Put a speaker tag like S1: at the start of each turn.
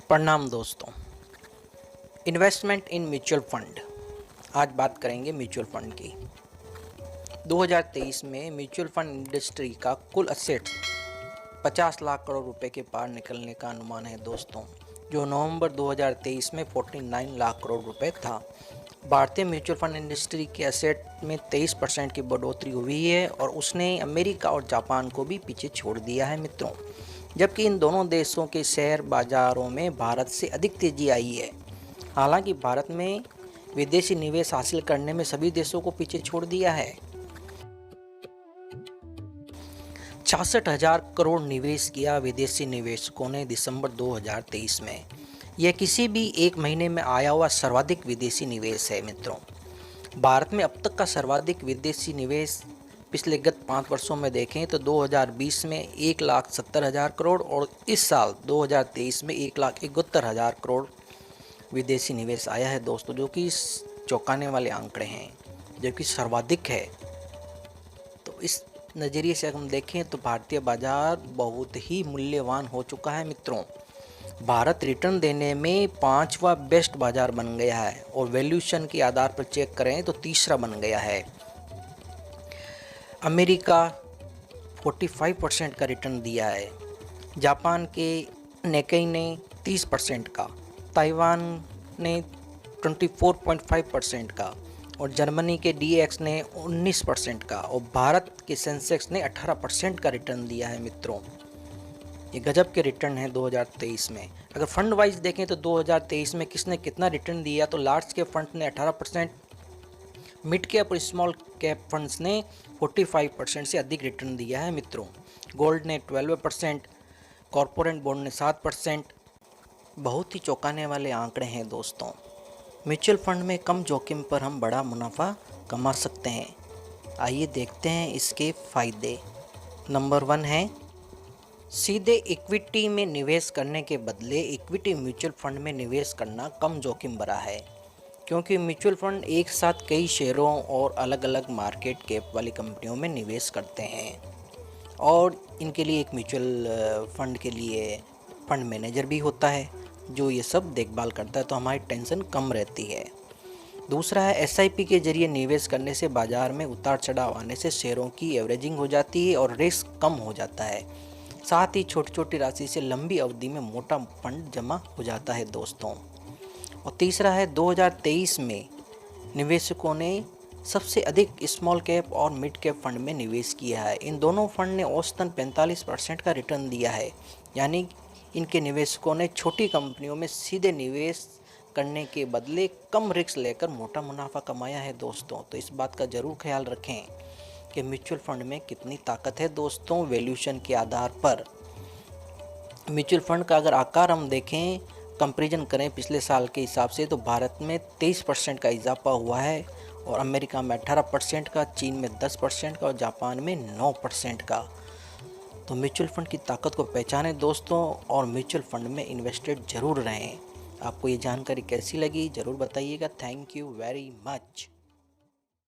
S1: प्रणाम दोस्तों। Investment in mutual fund. आज बात करेंगे म्यूचुअल फंड की। 2023 में म्यूचुअल फंड इंडस्ट्री का कुल असेट्स 50 लाख करोड़ रुपए के पार निकलने का अनुमान है दोस्तों, जो नवंबर 2023 में 49 लाख करोड़ रुपए था। भारतीय म्यूचुअल फंड इंडस्ट्री के असेट में 23% की बढ़ोतरी हुई है और उसने अमेरिका और जापान को भी पीछे छोड़ दिया है मित्रों, जबकि इन दोनों देशों के शेयर बाजारों में भारत से अधिक तेजी आई है। हालांकि भारत में विदेशी निवेश हासिल करने में सभी देशों को पीछे छोड़ दिया है। 66,000 करोड़ निवेश किया विदेशी निवेशकों ने दिसंबर 2023 में। यह किसी भी एक महीने में आया हुआ सर्वाधिक विदेशी निवेश है मित्रों। भारत में अब तक का सर्वाधिक विदेशी निवेश पिछले गत 5 वर्षों में देखें तो 2020 में 1,70,000 करोड़ और इस साल 2023 में 1,71,000 करोड़ विदेशी निवेश आया है दोस्तों, जो कि चौंकाने वाले आंकड़े हैं, जो कि सर्वाधिक है। तो इस नज़रिए से हम देखें तो भारतीय बाजार बहुत ही मूल्यवान हो चुका है मित्रों। भारत रिटर्न देने में 5वां बेस्ट बाजार बन गया है और वैल्यूएशन के आधार पर चेक करें तो तीसरा बन गया है। अमेरिका 45% का रिटर्न दिया है, जापान के नेकेई ने 30% का, ताइवान ने 24.5% का और जर्मनी के DAX ने 19% का और भारत के सेंसेक्स ने 18% का रिटर्न दिया है मित्रों। ये गजब के रिटर्न है 2023 में। अगर फंड वाइज देखें तो 2023 में किसने कितना रिटर्न दिया तो लार्ज कैप फंड ने 18%, मिड कैप और स्मॉल कैप फंड्स ने 45% से अधिक रिटर्न दिया है मित्रों। गोल्ड ने 12%, कॉरपोरेट बॉन्ड ने 7%। बहुत ही चौंकाने वाले आंकड़े हैं दोस्तों। म्यूचुअल फंड में कम जोखिम पर हम बड़ा मुनाफा कमा सकते हैं। आइए देखते हैं इसके फायदे। नंबर 1 है सीधे इक्विटी में निवेश करने के बदले इक्विटी म्यूचुअल फंड में निवेश करना कम जोखिम भरा है, क्योंकि म्यूचुअल फंड एक साथ कई शेयरों और अलग अलग मार्केट कैप वाली कंपनियों में निवेश करते हैं और इनके लिए एक म्यूचुअल फंड के लिए फंड मैनेजर भी होता है जो ये सब देखभाल करता है, तो हमारी टेंशन कम रहती है। दूसरा है SIP के जरिए निवेश करने से बाजार में उतार चढ़ाव आने से शेयरों की एवरेजिंग हो जाती है और रिस्क कम हो जाता है। साथ ही छोटी छोटी राशि से लंबी अवधि में मोटा फंड जमा हो जाता है दोस्तों। और तीसरा है 2023 में निवेशकों ने सबसे अधिक स्मॉल कैप और मिड कैप फंड में निवेश किया है। इन दोनों फंड ने औसतन 45% का रिटर्न दिया है, यानी इनके निवेशकों ने छोटी कंपनियों में सीधे निवेश करने के बदले कम रिस्क लेकर मोटा मुनाफा कमाया है दोस्तों। तो इस बात का ज़रूर ख्याल रखें कि म्यूचुअल फंड में कितनी ताकत है दोस्तों। वैल्यूएशन के आधार पर म्यूचुअल फंड का अगर आकार हम देखें, कंपैरिजन करें पिछले साल के हिसाब से, तो भारत में 23% का इजाफा हुआ है और अमेरिका में 18% का, चीन में 10% का और जापान में 9% का। तो म्यूचुअल फंड की ताकत को पहचानें दोस्तों और म्यूचुअल फंड में इन्वेस्टेड ज़रूर रहें। आपको ये जानकारी कैसी लगी ज़रूर बताइएगा। Thank you very much.